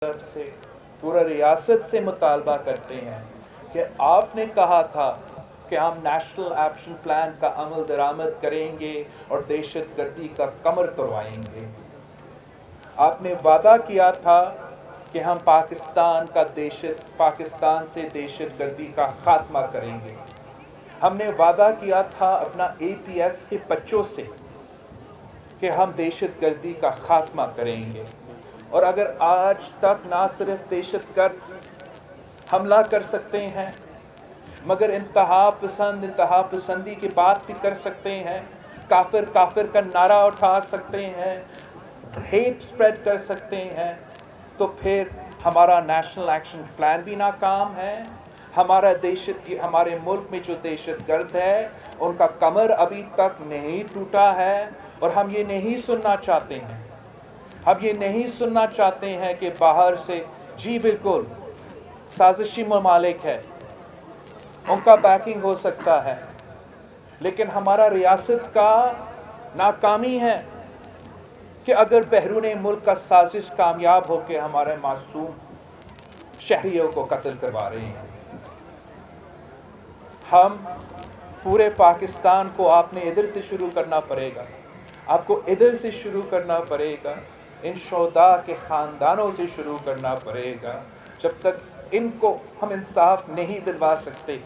तरफ से पूरा रियासत से मुतालबा करते हैं कि आपने कहा था कि हम नेशनल एक्शन प्लान का अमल दरामद करेंगे और दहशत गर्दी का कमर तोड़वाएंगे। आपने वादा किया था कि हम पाकिस्तान से दहशत गर्दी का खात्मा करेंगे। हमने वादा किया था अपना APS के बच्चों से कि हम दहशत गर्दी का खात्मा करेंगे। और अगर आज तक ना सिर्फ दहशतगर्द हमला कर सकते हैं मगर इंतहा पसंदी की बात भी कर सकते हैं, काफिर का नारा उठा सकते हैं, हेट स्प्रेड कर सकते हैं, तो फिर हमारा नेशनल एक्शन प्लान भी नाकाम है। हमारे मुल्क में जो दहशतगर्द है उनका कमर अभी तक नहीं टूटा है। और हम ये नहीं सुनना चाहते हैं कि बाहर से जी बिल्कुल साजिशी ममालिक है, उनका बैकिंग हो सकता है, लेकिन हमारा रियासत का नाकामी है कि अगर बैरून मुल्क का साजिश कामयाब होकर हमारे मासूम शहरियों को कत्ल करवा रहे हैं। हम पूरे पाकिस्तान को आपने इधर से शुरू करना पड़ेगा, आपको इधर से शुरू करना पड़ेगा, इन शोहदा के ख़ानदानों से शुरू करना पड़ेगा। जब तक इनको हम इंसाफ नहीं दिलवा सकते,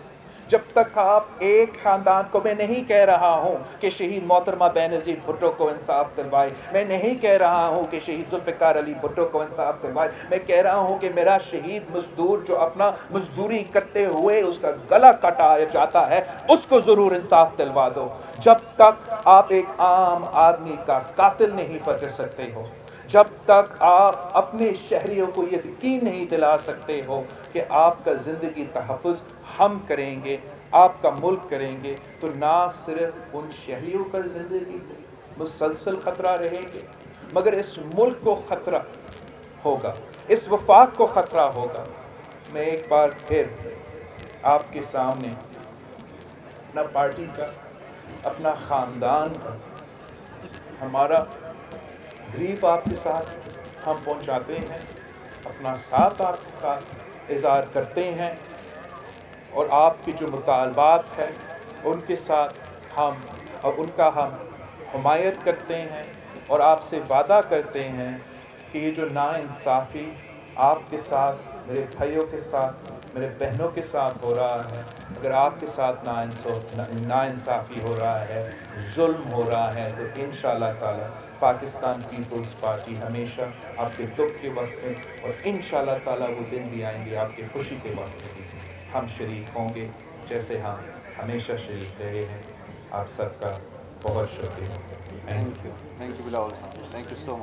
जब तक आप एक ख़ानदान को, मैं नहीं कह रहा हूँ कि शहीद मोहतरमा बेनज़ीर भुट्टो को इंसाफ दिलवाए, मैं नहीं कह रहा हूँ कि शहीद जुल्फ़िकार अली भुट्टो को इंसाफ दिलवाए, मैं कह रहा हूँ कि मेरा शहीद मजदूर जो अपना मजदूरी करते हुए उसका गला काटा जाता है उसको ज़रूर इंसाफ दिलवा दो। जब तक आप एक आम आदमी का कातिल नहीं पकड़ सकते हो, जब तक आप अपने शहरियों को ये यकीन नहीं दिला सकते हो कि आपका ज़िंदगी तहफ़्फ़ुज़ हम करेंगे, आपका मुल्क करेंगे, तो ना सिर्फ उन शहरियों का ज़िंदगी मुसलसल ख़तरा रहेंगे मगर इस मुल्क को ख़तरा होगा, इस वफाक को ख़तरा होगा। मैं एक बार फिर आपके सामने अपना पार्टी का, अपना ख़ानदान का, हमारा ग्रीफ आपके साथ हम पहुंचाते हैं, अपना साथ आपके साथ इज़हार करते हैं और आपके जो मुतालबात हैं उनके साथ उनका हम हमायत करते हैं और आपसे वादा करते हैं कि ये जो नाइंसाफ़ी आपके साथ, मेरे भाइयों के साथ, मेरे बहनों के साथ हो रहा है, अगर आपके साथ नाइंसाफ़ी हो रहा है, जुल्म हो रहा है, तो इंशाअल्लाह ताला पाकिस्तान पीपल्स पार्टी हमेशा आपके दुख के वक्त में और इंशाअल्लाह ताला वो दिन भी आएंगे आपके खुशी के वक्त में हम शरीक होंगे, जैसे हम हमेशा शरीक रहे हैं। आप सबका बहुत शुक्रिया। Thank you. Thank you, Bilal. Thank you so much.